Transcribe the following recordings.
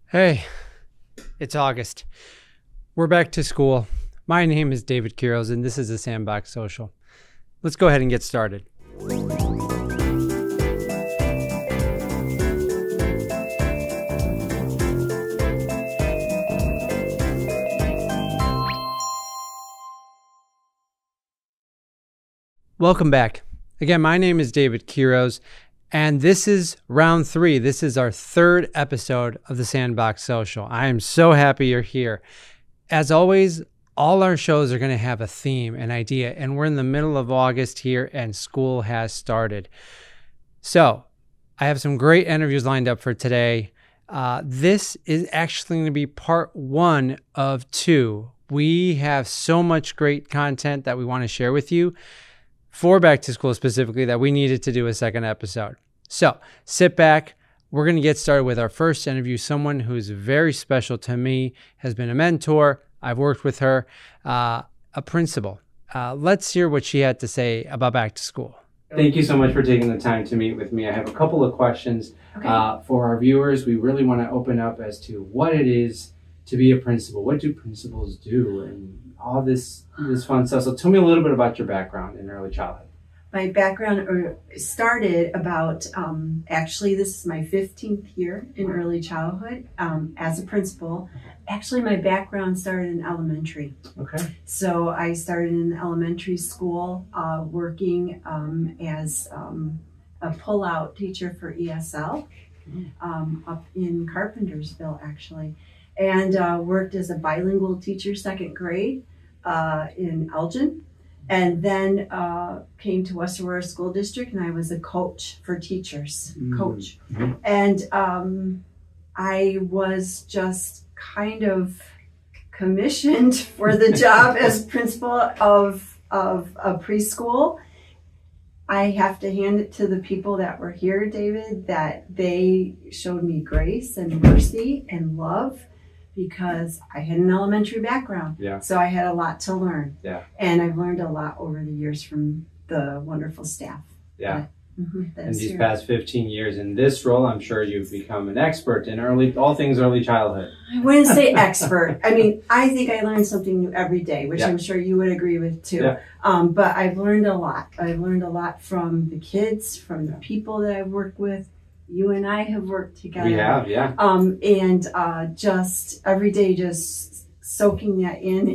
Hey, it's August. We're back to school. My name is David Quiroz, and this is a Sandbox Social. Let's go ahead and get started. Welcome back. Again, my name is David Quiroz, and this is round 3. This is our 3rd episode of the Sandbox Social. I am so happy you're here. As always, all our shows are going to have a theme, an idea, and we're in the middle of August here and school has started. So I have some great interviews lined up for today. This is actually going to be part 1 of 2. We have so much great content that we want to share with you for back to school specifically that we needed to do a second episode. So sit back. We're going to get started with our first interview. Someone who's very special to me, has been a mentor. I've worked with her, a principal. Let's hear what she had to say about back to school. Thank you so much for taking the time to meet with me. I have a couple of questions for our viewers. We really want to open up as to what it is to be a principal. What do principals do? And all this fun stuff. So tell me a little bit about your background in early childhood. My background started about, actually this is my 15th year in early childhood as a principal. Actually, my background started in elementary. Okay. So I started in elementary school working as a pull-out teacher for ESL up in Carpentersville, actually. And worked as a bilingual teacher, 2nd grade in Elgin. And then came to West Aurora School District, and I was a coach for teachers, coach. And I was just kind of commissioned for the job as principal of a preschool. I have to hand it to the people that were here, David, that they showed me grace and mercy and love, because I had an elementary background. Yeah. So I had a lot to learn. Yeah. And I've learned a lot over the years from the wonderful staff. Yeah. In these past 15 years in this role, I'm sure you've become an expert in all things early childhood. I wouldn't say expert. I mean, I think I learn something new every day, which I'm sure you would agree with too. Yeah. But I've learned a lot. I've learned a lot from the kids, from the people that I've worked with. You and I have worked together. We have, yeah. And just every day, just soaking that in.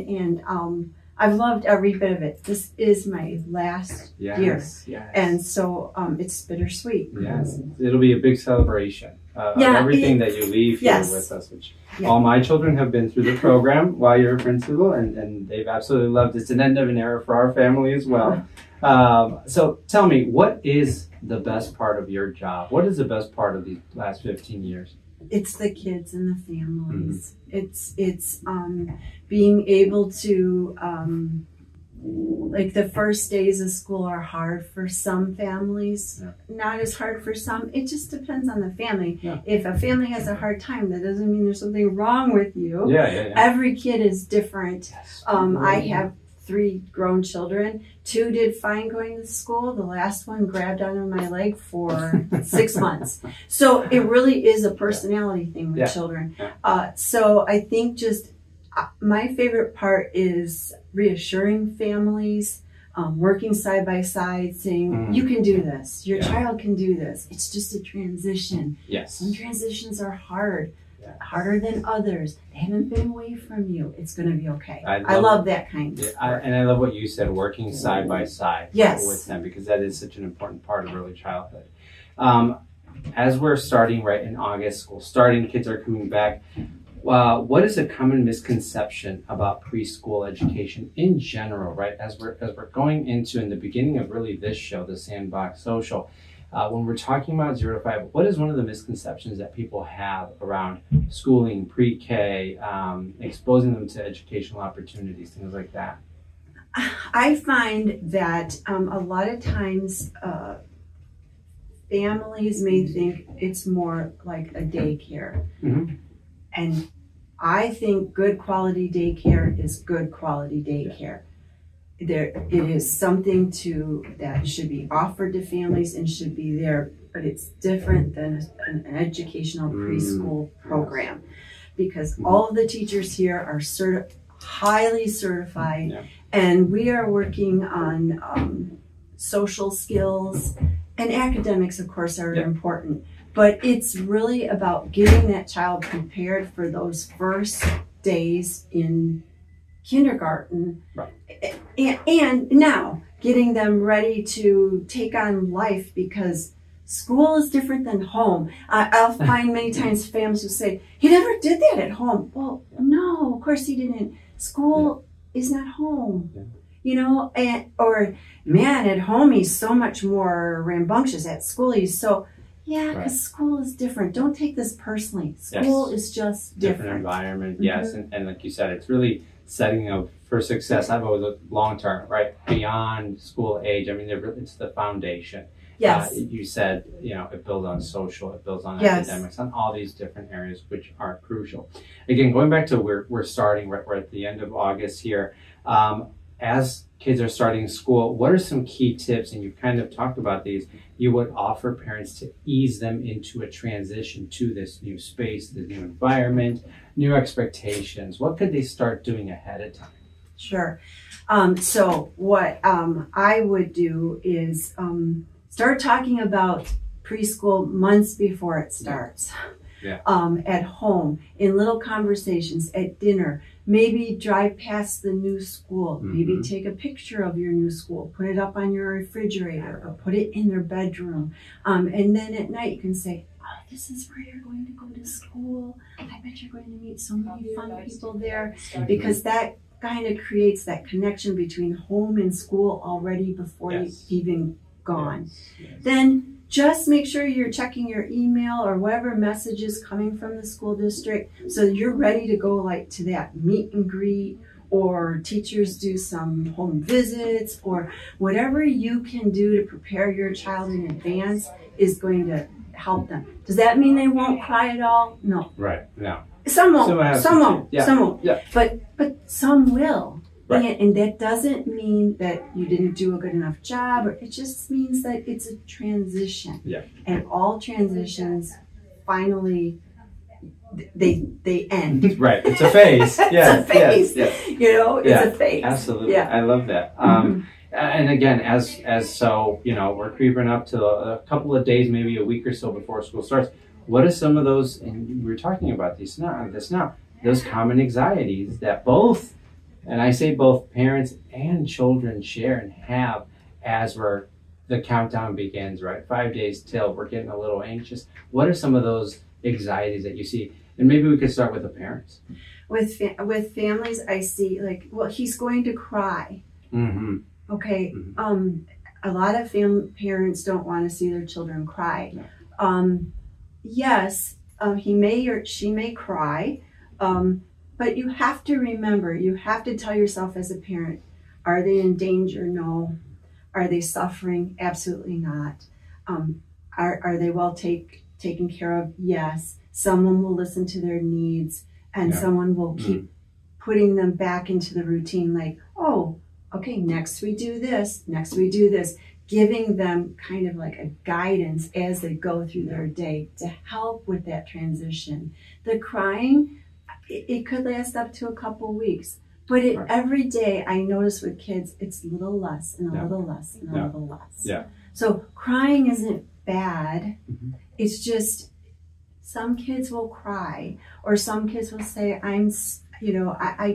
And I've loved every bit of it. This is my last year. Yes. And so it's bittersweet. Yes. It'll be a big celebration of everything that you leave here with us, which all my children have been through the program while you're a principal, and they've absolutely loved it. It's an end of an era for our family as well. So tell me, what is the best part of your job? What is the best part of these last 15 years? It's the kids and the families. It's being able to, like the first days of school are hard for some families, not as hard for some. It just depends on the family. Yeah. If a family has a hard time, that doesn't mean there's something wrong with you. Every kid is different. Yes. I have 3 grown children. 2 did fine going to school. The last one grabbed onto my leg for 6 months. So it really is a personality thing with children. So I think just my favorite part is reassuring families, working side by side, saying, you can do this. Your child can do this. It's just a transition. Yes. Some transitions are hard. Harder than others. They haven't been away from you. It's going to be okay. I love that kind of and I love what you said, working side by side with them, because that is such an important part of early childhood. As we're starting right in August, school starting, kids are coming back. What is a common misconception about preschool education in general, right? As we're going into, in the beginning of really this show, the Sandbox Social, when we're talking about 0 to 5, what is one of the misconceptions that people have around schooling, pre-K, exposing them to educational opportunities, things like that? I find that a lot of times families may think it's more like a daycare. And I think good quality daycare is good quality daycare. It is something that should be offered to families and should be there but it's different than an educational preschool program, because all of the teachers here are highly certified, and we are working on social skills, and academics, of course, are important, but it's really about getting that child prepared for those first days in kindergarten, and now getting them ready to take on life, because school is different than home. I'll find many times families who say, he never did that at home. Well, no, of course he didn't. School is not home, you know, or man, at home he's so much more rambunctious. At school he's so, because school is different. Don't take this personally. School is just different environment. And like you said, it's really setting up for success. I've always looked long term, right? Beyond school age. I mean, it's the foundation. You said, you know, it builds on social, it builds on academics, on all these different areas which are crucial. Again, going back to where we're starting, we're at the end of August here. As kids are starting school, what are some key tips, and you've kind of talked about these, you would offer parents to ease them into a transition to this new space, this new environment, new expectations? What could they start doing ahead of time? Sure. So what I would do is start talking about preschool months before it starts. At home, in little conversations, at dinner, maybe drive past the new school, maybe take a picture of your new school, put it up on your refrigerator or put it in their bedroom. And then at night you can say, oh, this is where you're going to go to school. I bet you're going to meet so many fun people there, because that kind of creates that connection between home and school already before you've even gone. Then just make sure you're checking your email or whatever message is coming from the school district, so you're ready to go like to that meet and greet, or teachers do some home visits, or whatever you can do to prepare your child in advance is going to help them. Does that mean they won't cry at all? No. No. Some won't. Some won't. Some won't. But some will. And that doesn't mean that you didn't do a good enough job, or it just means that it's a transition. And all transitions finally they end. It's a phase. It's a phase. You know, it's a phase. Absolutely. I love that. And again, as so, you know, we're creeping up to a couple of days, maybe a week or so before school starts. What are some of those, and we were talking about this now, those common anxieties that both, and I say both parents and children share and have as the countdown begins, right? 5 days till we're getting a little anxious. What are some of those anxieties that you see? And maybe we could start with the parents. With families, I see like, well, he's going to cry. Okay. A lot of parents don't want to see their children cry. Yes, he may or she may cry. But you have to remember, you have to tell yourself as a parent, are they in danger? No. Are they suffering? Absolutely not. Are they well taken care of? Yes. Someone will listen to their needs, and someone will keep putting them back into the routine, like, oh, okay, next we do this, next we do this, giving them kind of like a guidance as they go through their day to help with that transition. The crying, it could last up to a couple weeks, but every day I notice with kids, it's a little less and a little less and a little less. So crying isn't bad. It's just some kids will cry, or some kids will say, I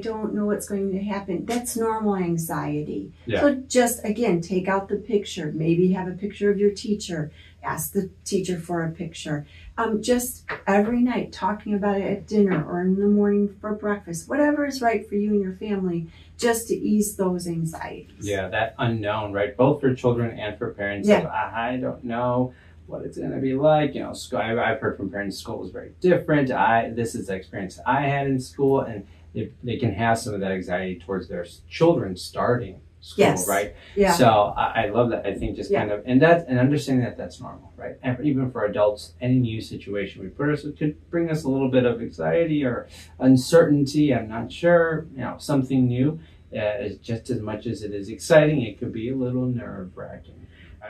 don't know what's going to happen. That's normal anxiety. So just, again, take out the picture. Maybe have a picture of your teacher. Ask the teacher for a picture. Just every night talking about it at dinner or in the morning for breakfast, whatever is right for you and your family, just to ease those anxieties. That unknown, right? Both for children and for parents. I don't know what it's going to be like. You know, school, I've heard from parents school was very different. This is the experience I had in school, and they can have some of that anxiety towards their children starting school, right? So I love that. I think just kind of, and understanding that's normal, right? And even for adults, any new situation we put us, it could bring us a little bit of anxiety or uncertainty. I'm not sure, something new. Is just as much as it is exciting, it could be a little nerve-wracking.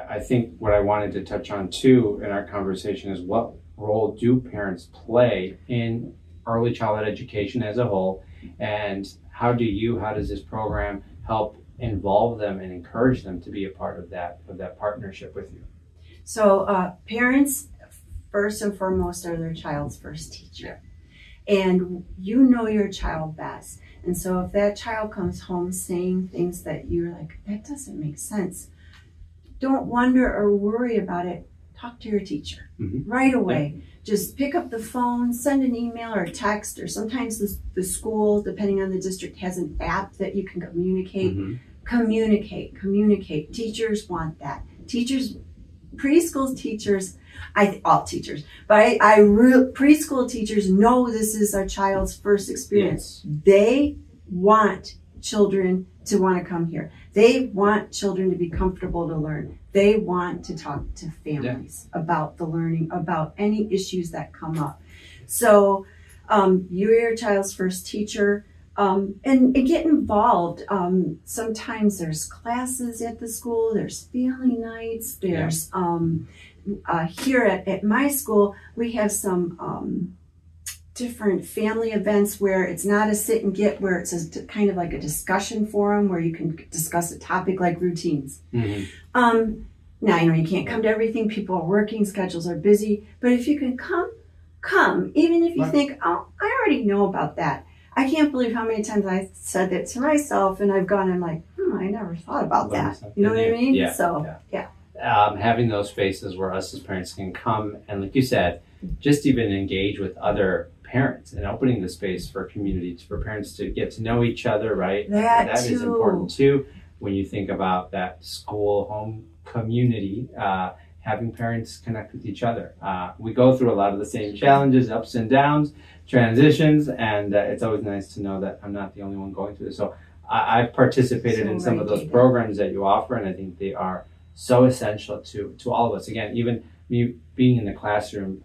I think what I wanted to touch on too in our conversation is what role do parents play in early childhood education as a whole, and how does this program help involve them and encourage them to be a part of that partnership with you? So parents, first and foremost, are their child's first teacher. And you know your child best. And so if that child comes home saying things that you're like, that doesn't make sense, don't wonder or worry about it. Talk to your teacher right away. Just pick up the phone, send an email or a text, or sometimes the school, depending on the district, has an app that you can communicate. Communicate. Teachers want that. Preschool teachers, all teachers, but preschool teachers know this is our child's first experience. Yes. They want children to want to come here. They want children to be comfortable to learn. They want to talk to families about the learning, about any issues that come up. So you're your child's first teacher. And get involved. Sometimes there's classes at the school, there's family nights, there's, here at my school, we have some different family events where it's not a sit and get, where it's kind of like a discussion forum where you can discuss a topic like routines. Now, you can't come to everything, people are working, schedules are busy, but if you can come, even if you think, oh, I already know about that. I can't believe how many times I said that to myself, and I've gone, I'm like, I never thought about that. You know what I mean? Having those spaces where us as parents can come and, like you said, just even engage with other parents and opening the space for communities, for parents to get to know each other, right? That is important too. When you think about that school home community, having parents connect with each other. We go through a lot of the same challenges, ups and downs, transitions, and it's always nice to know that I'm not the only one going through this. So I've participated in some of those programs that you offer, and I think they are so essential to all of us. Again, even me being in the classroom,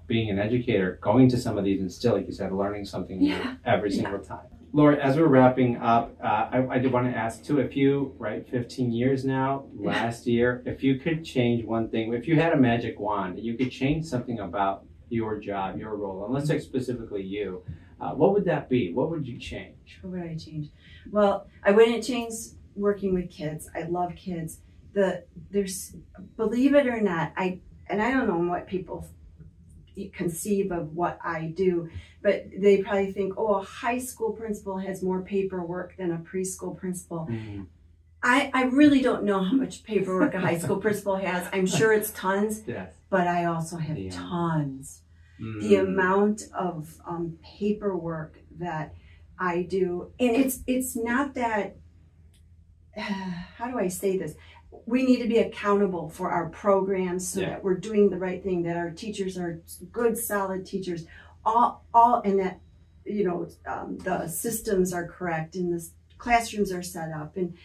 being an educator, going to some of these and still, like you said, learning something new every single time. Lori, as we're wrapping up, I did want to ask too, if you, 15 years now, last year, if you could change one thing, if you had a magic wand, you could change something about your job, your role, and let's say specifically you, what would that be? What would you change? What would I change? Well, I wouldn't change working with kids. I love kids. There's, believe it or not, I don't know what people conceive of what I do, but they probably think, oh, a high school principal has more paperwork than a preschool principal. I really don't know how much paperwork a high school principal has. I'm sure it's tons, but I also have tons. The amount of paperwork that I do, and it's not that, how do I say this? We need to be accountable for our programs so that we're doing the right thing, that our teachers are good, solid teachers, and that, the systems are correct and the classrooms are set up and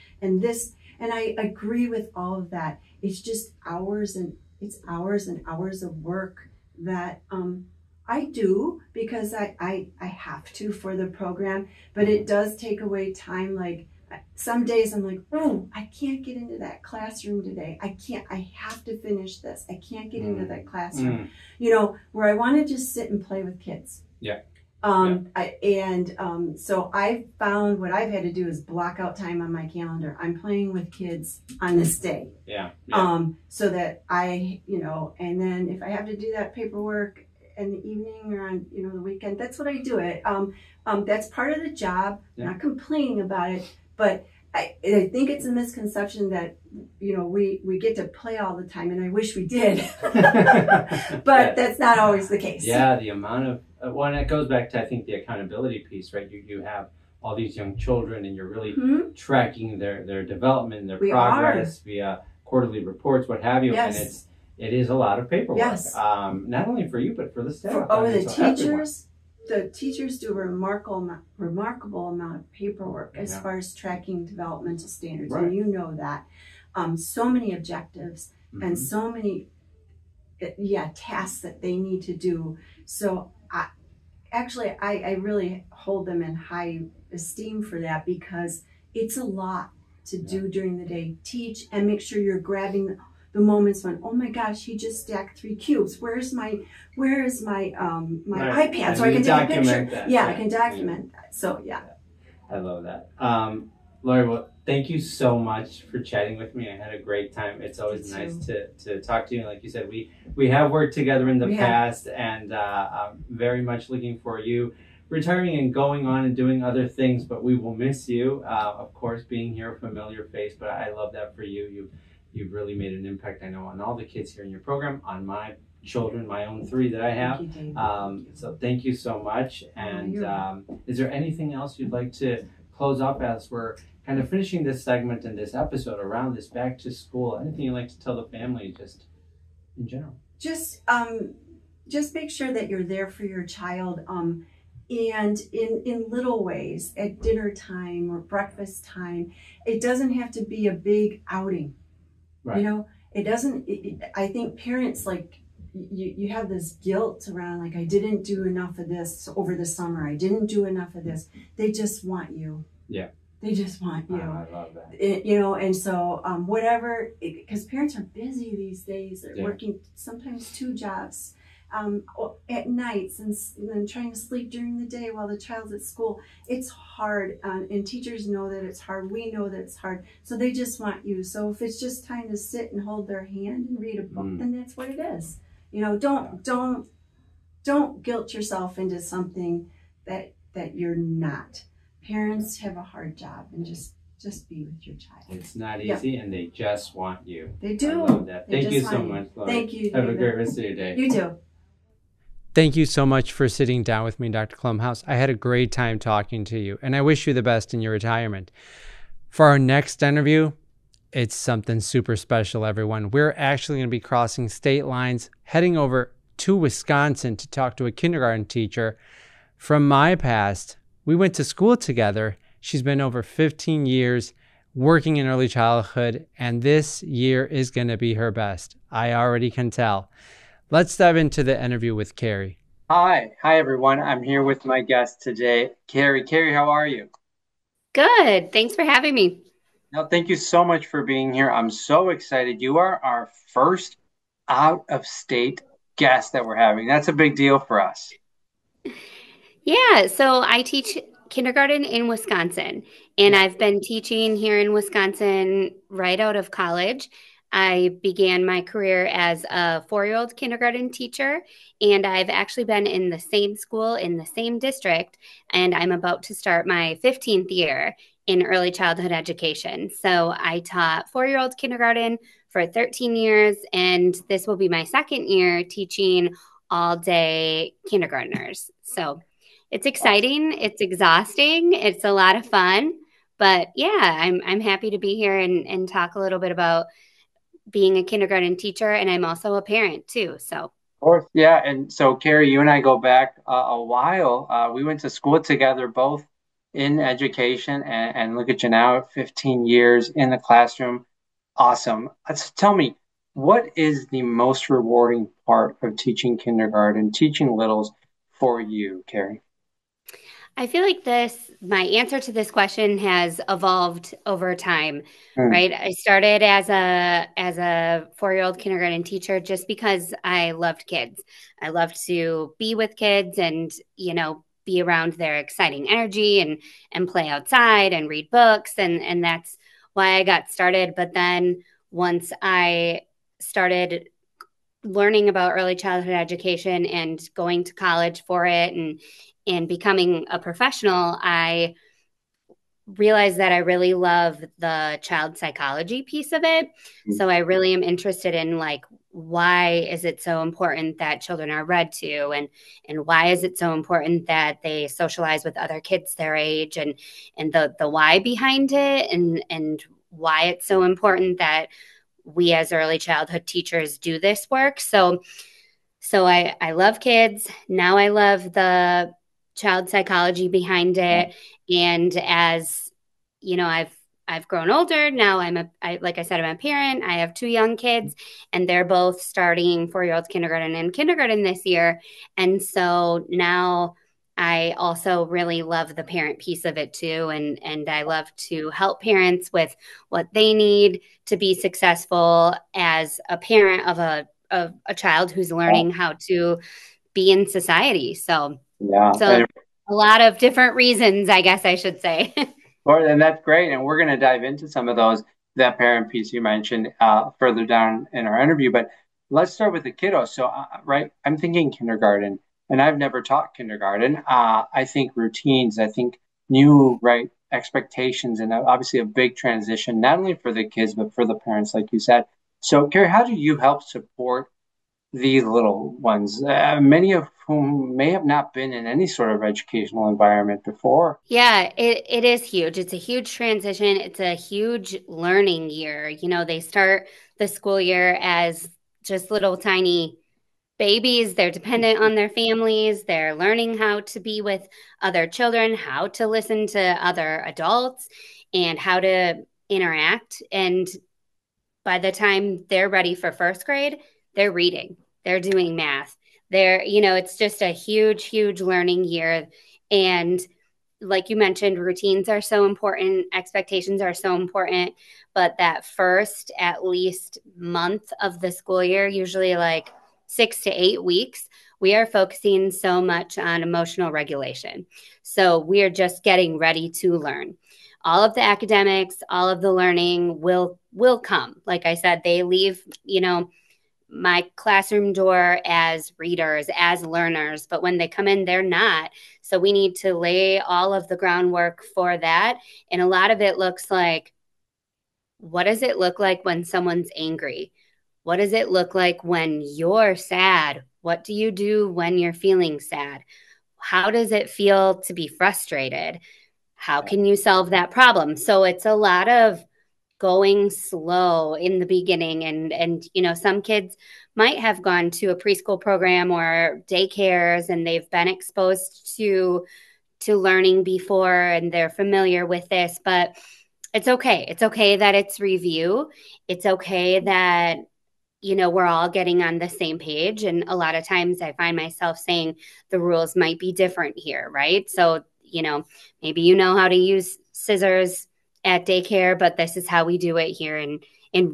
I agree with all of that. It's just hours and hours of work that I do because I have to for the program, but it does take away time. Like some days I'm like, oh, I can't get into that classroom today. I have to finish this. I can't get into that classroom. Where I want to just sit and play with kids. So I found what I've had to do is block out time on my calendar. I'm playing with kids on this day. So that and then if I have to do that paperwork in the evening or on, the weekend, that's what I do it. That's part of the job. I'm not complaining about it, but I think it's a misconception that, we get to play all the time, and I wish we did, but that's not always the case. The amount of, and it goes back to, I think, the accountability piece, right? You have all these young children and you're really tracking their development, their progress via quarterly reports, what have you. And it is a lot of paperwork, not only for you, but for the staff. The teachers do a remarkable amount of paperwork as far as tracking developmental standards, and you know that. So many objectives and so many tasks that they need to do. So I really hold them in high esteem for that, because it's a lot to do during the day. Teach and make sure you're grabbing the moments when, oh my gosh, he just stacked 3 cubes. Where is my Right. iPad so I can take a picture? That. Yeah, I can document that. So yeah. I love that. Lori, well, thank you so much for chatting with me. I had a great time. It's always nice to talk to you. Like you said, we have worked together in the past, and I'm very much looking for you retiring and going on and doing other things, but we will miss you. Of course, being here, a familiar face, but I love that for you. You've really made an impact, I know, on all the kids here in your program, on my children, my own 3 that I have. Thank you, David. So thank you so much. And is there anything else you'd like to close up as we're kind of finishing this segment and this episode around this back to school? Anything you'd like to tell the family just in general? Just make sure that you're there for your child. And in little ways, at dinner time or breakfast time. It doesn't have to be a big outing. Right. You know, it doesn't, I think parents, like, you have this guilt around, like, I didn't do enough of this over the summer. I didn't do enough of this. They just want you. Yeah. They just want you. I love that. You know, and so whatever, because parents are busy these days. They're working sometimes 2 jobs at nights and then trying to sleep during the day while the child's at school. It's hard, and teachers know that it's hard. We know that it's hard. So they just want you. So if it's just time to sit and hold their hand and read a book, then that's what it is. You know, don't guilt yourself into something that you're not. Parents have a hard job, and just be with your child. It's not easy, and they just want you. They do. I love that. Thank you so much, Lori. Thank you, Have David. a great rest of your day. You too. Thank you so much for sitting down with me, Dr. Klumhouse. I had a great time talking to you, and I wish you the best in your retirement. For our next interview, it's something super special, everyone. We're actually going to be crossing state lines, heading over to Wisconsin to talk to a kindergarten teacher from my past. We went to school together. She's been over 15 years working in early childhood, and this year is going to be her best. I already can tell. Let's dive into the interview with Carrie. Hi everyone. I'm here with my guest today, Carrie. Carrie, how are you? Good. Thanks for having me. No, thank you so much for being here. I'm so excited. You are our first out-of-state guest that we're having. That's a big deal for us. Yeah, so I teach kindergarten in Wisconsin, and I've been teaching here in Wisconsin right out of college. I began my career as a 4-year-old kindergarten teacher, and I've actually been in the same school in the same district, and I'm about to start my 15th year in early childhood education. So I taught 4-year-old kindergarten for 13 years, and this will be my 2nd year teaching all-day kindergartners. So it's exciting, it's exhausting, it's a lot of fun, but yeah, I'm happy to be here and talk a little bit about being a kindergarten teacher, and I'm also a parent too. So, of course, yeah. And so, Carrie, you and I go back a while. We went to school together, both in education, and look at you now, 15 years in the classroom. Awesome. Tell me, what is the most rewarding part of teaching kindergarten, teaching littles for you, Carrie? I feel like my answer to this question has evolved over time, right? I started as a 4-year-old kindergarten teacher just because I loved kids. I loved to be with kids and, you know, be around their exciting energy and play outside and read books. And that's why I got started. But then once I started learning about early childhood education and going to college for it and becoming a professional, I realized that I really love the child psychology piece of it. So I really am interested in, like, why is it so important that children are read to, and why is it so important that they socialize with other kids their age, and the why behind it, and why it's so important that we as early childhood teachers do this work. So I love kids. Now I love the child psychology behind it. And as you know, I've grown older. Now like I said, I'm a parent. I have 2 young kids, and they're both starting 4-year-old kindergarten and kindergarten this year. And so now I also really love the parent piece of it too. And I love to help parents with what they need to be successful as a parent of a child who's learning how to be in society. Yeah. So a lot of different reasons, I guess I should say. Or then that's great. And we're going to dive into some of those, that parent piece you mentioned further down in our interview. But let's start with the kiddos. So, right, I'm thinking kindergarten, and I've never taught kindergarten. I think routines, I think new, right, expectations, and obviously a big transition, not only for the kids, but for the parents, like you said. So, Carrie, how do you help support these little ones, many of whom may have not been in any sort of educational environment before? Yeah, it is huge. It's a huge transition. It's a huge learning year. You know, they start the school year as just little tiny babies. They're dependent on their families. They're learning how to be with other children, how to listen to other adults, and how to interact. And by the time they're ready for first grade, they're reading, they're doing math. It's just a huge, huge learning year. And like you mentioned, routines are so important, expectations are so important, but that first at least month of the school year, usually like 6 to 8 weeks, we are focusing so much on emotional regulation. So we are just getting ready to learn. All of the academics, all of the learning will come. Like I said, they leave, my classroom door as readers, as learners, but when they come in, they're not. So we need to lay all of the groundwork for that. And a lot of it looks like, what does it look like when someone's angry? What does it look like when you're sad? What do you do when you're feeling sad? How does it feel to be frustrated? How can you solve that problem? So it's a lot of going slow in the beginning, and some kids might have gone to a preschool program or daycares and they've been exposed to learning before and they're familiar with this, but it's okay that it's review. It's okay that we're all getting on the same page. And a lot of times I find myself saying the rules might be different here, right? So, maybe how to use scissors at daycare, but this is how we do it here in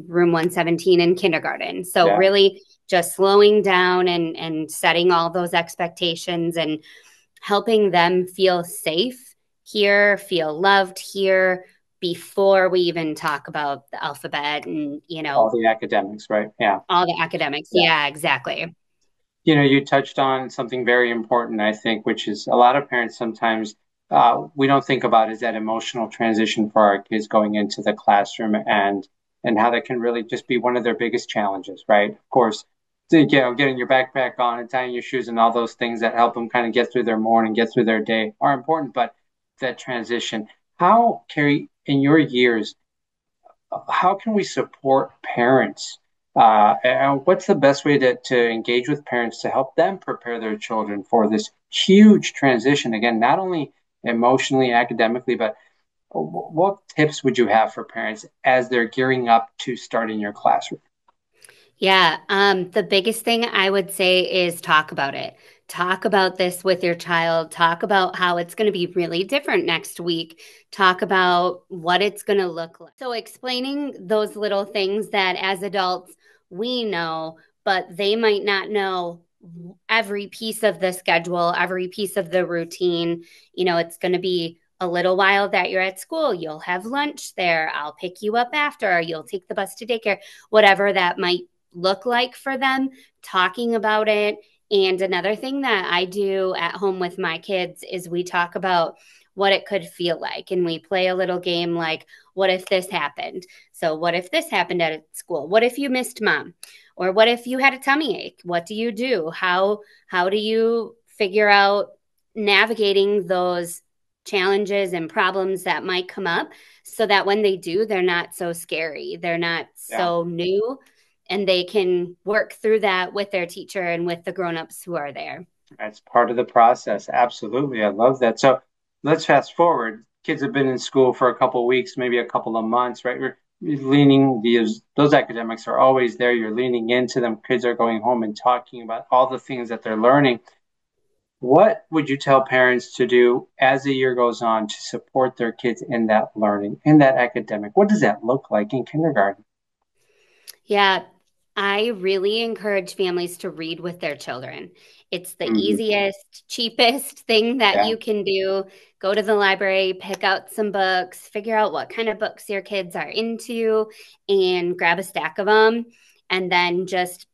room 117 in kindergarten. So Yeah. really just slowing down and setting all those expectations and helping them feel safe here, feel loved here before we even talk about the alphabet and, All the academics, right? Yeah. all the academics. Yeah. Yeah, exactly. You touched on something very important, I think, which is a lot of parents sometimes we don't think about is that emotional transition for our kids going into the classroom and how that can really just be one of their biggest challenges, right? Of course, getting your backpack on and tying your shoes and all those things that help them kind of get through their morning, get through their day are important, but that transition. How, Carrie, in your years, how can we support parents? And what's the best way to engage with parents to help them prepare their children for this huge transition? Again, not only emotionally, academically, but what tips would you have for parents as they're gearing up to start in your classroom? Yeah. The biggest thing I would say is talk about it. Talk about this with your child. Talk about how it's going to be really different next week. Talk about what it's going to look like. So, explaining those little things that as adults we know, but they might not know every piece of the schedule, every piece of the routine. It's going to be a little while that you're at school. You'll have lunch there. I'll pick you up after. You'll take the bus to daycare, whatever that might look like for them, talking about it. And another thing that I do at home with my kids is we talk about what it could feel like. And we play a little game like, what if this happened? So, what if this happened at school? What if you missed mom? Or what if you had a tummy ache? What do you do? How do you figure out navigating those challenges and problems that might come up so that when they do, they're not so scary. They're not so new, and they can work through that with their teacher and with the grown-ups who are there. That's part of the process. Absolutely. I love that. So let's fast forward. Kids have been in school for a couple of weeks, maybe a couple of months, right? You're leaning, those academics are always there. You're leaning into them. Kids are going home and talking about all the things that they're learning. What would you tell parents to do as the year goes on to support their kids in that learning, in that academic? What does that look like in kindergarten? Yeah, I really encourage families to read with their children. It's the Mhm. easiest, cheapest thing that Yeah. you can do. Go to the library, pick out some books, figure out what kind of books your kids are into, and grab a stack of them. And then just,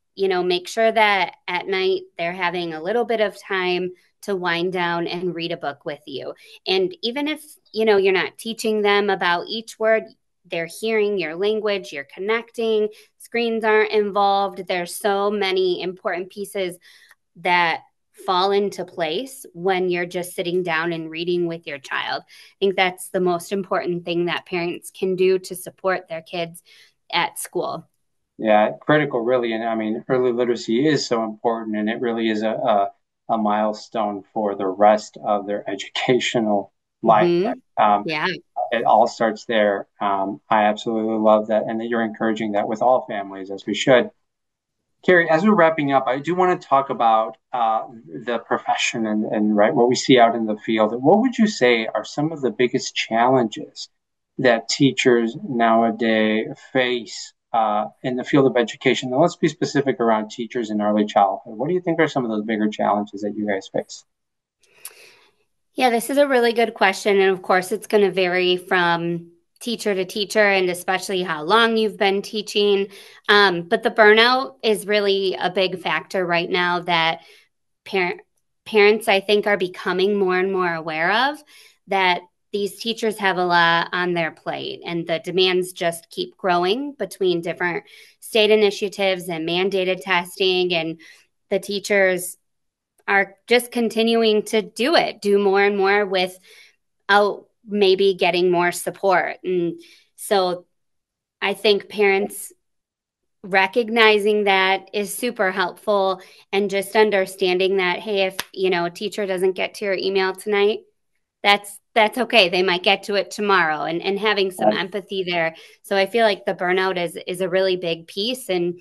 make sure that at night they're having a little bit of time to wind down and read a book with you. And even if, you're not teaching them about each word, they're hearing your language, you're connecting, screens aren't involved. There's so many important pieces that fall into place when you're just sitting down and reading with your child. I think that's the most important thing that parents can do to support their kids at school. Yeah, critical, really. And I mean, early literacy is so important, and it really is a milestone for the rest of their educational life. Mm-hmm. Yeah. It all starts there. I absolutely love that, and that you're encouraging that with all families, as we should. Carrie, as we're wrapping up, I do want to talk about the profession and right what we see out in the field. What would you say are some of the biggest challenges that teachers nowadays face in the field of education? Now, let's be specific around teachers in early childhood. What do you think are some of those bigger challenges that you guys face? Yeah, this is a really good question. And of course, it's going to vary from teacher to teacher and especially how long you've been teaching. But the burnout is really a big factor right now that parent, parents, I think, are becoming more and more aware of, that these teachers have a lot on their plate and the demands just keep growing between different state initiatives and mandated testing. And the teachers are just continuing to do more and more without maybe getting more support. And so I think parents recognizing that is super helpful, and just understanding that, hey, if a teacher doesn't get to your email tonight, that's okay. They might get to it tomorrow, and having some empathy there. So I feel like the burnout is a really big piece, and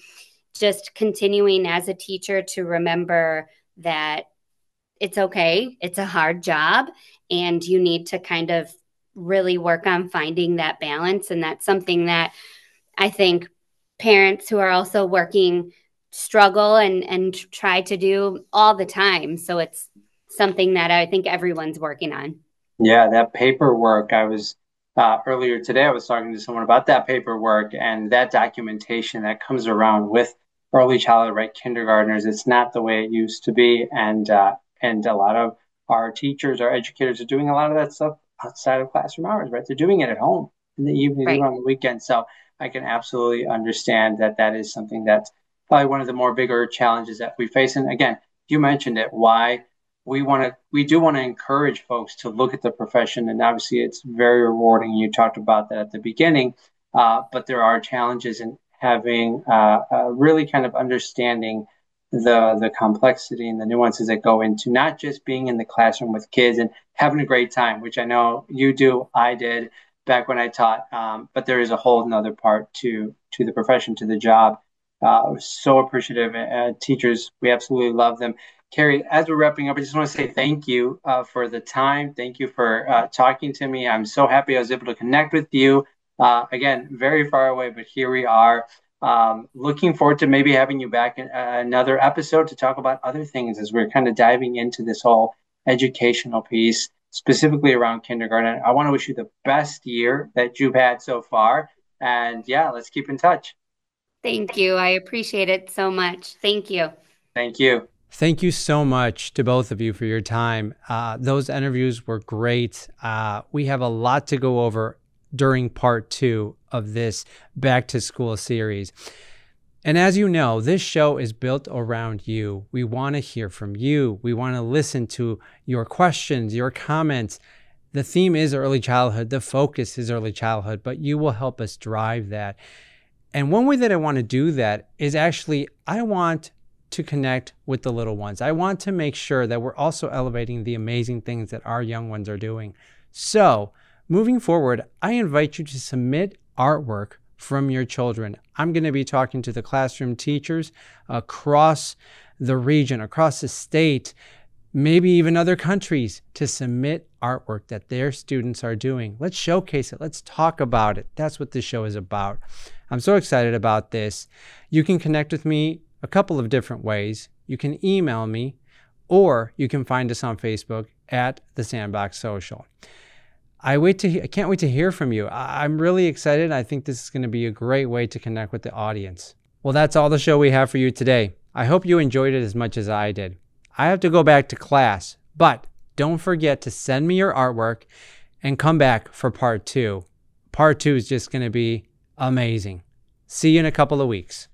just continuing as a teacher to remember that it's okay. It's a hard job, and you need to kind of really work on finding that balance. And that's something that I think parents who are also working struggle and try to do all the time. So it's something that I think everyone's working on. Yeah, that paperwork. I was earlier today, I was talking to someone about that paperwork and that documentation that comes around with early childhood, right? Kindergartners. It's not the way it used to be. And a lot of our teachers, our educators are doing a lot of that stuff outside of classroom hours, right? They're doing it at home in the evenings, even Right. on the weekends. So I can absolutely understand that that is something that's probably one of the more bigger challenges that we face. And again, you mentioned it, why we do want to encourage folks to look at the profession, and obviously it's very rewarding. You talked about that at the beginning, but there are challenges in having really kind of understanding the complexity and the nuances that go into not just being in the classroom with kids and having a great time, which I know you do, I did back when I taught, but there is a whole another part to the profession, to the job. So appreciative. Teachers, we absolutely love them. Carrie, as we're wrapping up, I just want to say thank you for the time. Thank you for talking to me. I'm so happy I was able to connect with you. Again, very far away, but here we are. Looking forward to maybe having you back in another episode to talk about other things as we're kind of diving into this whole educational piece, specifically around kindergarten. I want to wish you the best year that you've had so far. And yeah, let's keep in touch. Thank you. I appreciate it so much. Thank you. Thank you. Thank you so much to both of you for your time. Those interviews were great. We have a lot to go over during part 2 of this Back to School series. And as you know, this show is built around you. We want to hear from you. We want to listen to your questions, your comments. The theme is early childhood. The focus is early childhood, but you will help us drive that. And one way that I want to do that is actually, I want to connect with the little ones. I want to make sure that we're also elevating the amazing things that our young ones are doing. So moving forward, I invite you to submit artwork from your children. I'm going to be talking to the classroom teachers across the region, across the state, maybe even other countries, to submit artwork that their students are doing. Let's showcase it. Let's talk about it. That's what this show is about. I'm so excited about this. You can connect with me a couple of different ways. You can email me, or you can find us on Facebook at the Sandbox Social. I can't wait to hear from you. I'm really excited. I think this is going to be a great way to connect with the audience. Well, that's all the show we have for you today. I hope you enjoyed it as much as I did. I have to go back to class, but don't forget to send me your artwork and come back for part 2. Part 2 is just going to be amazing. See you in a couple of weeks.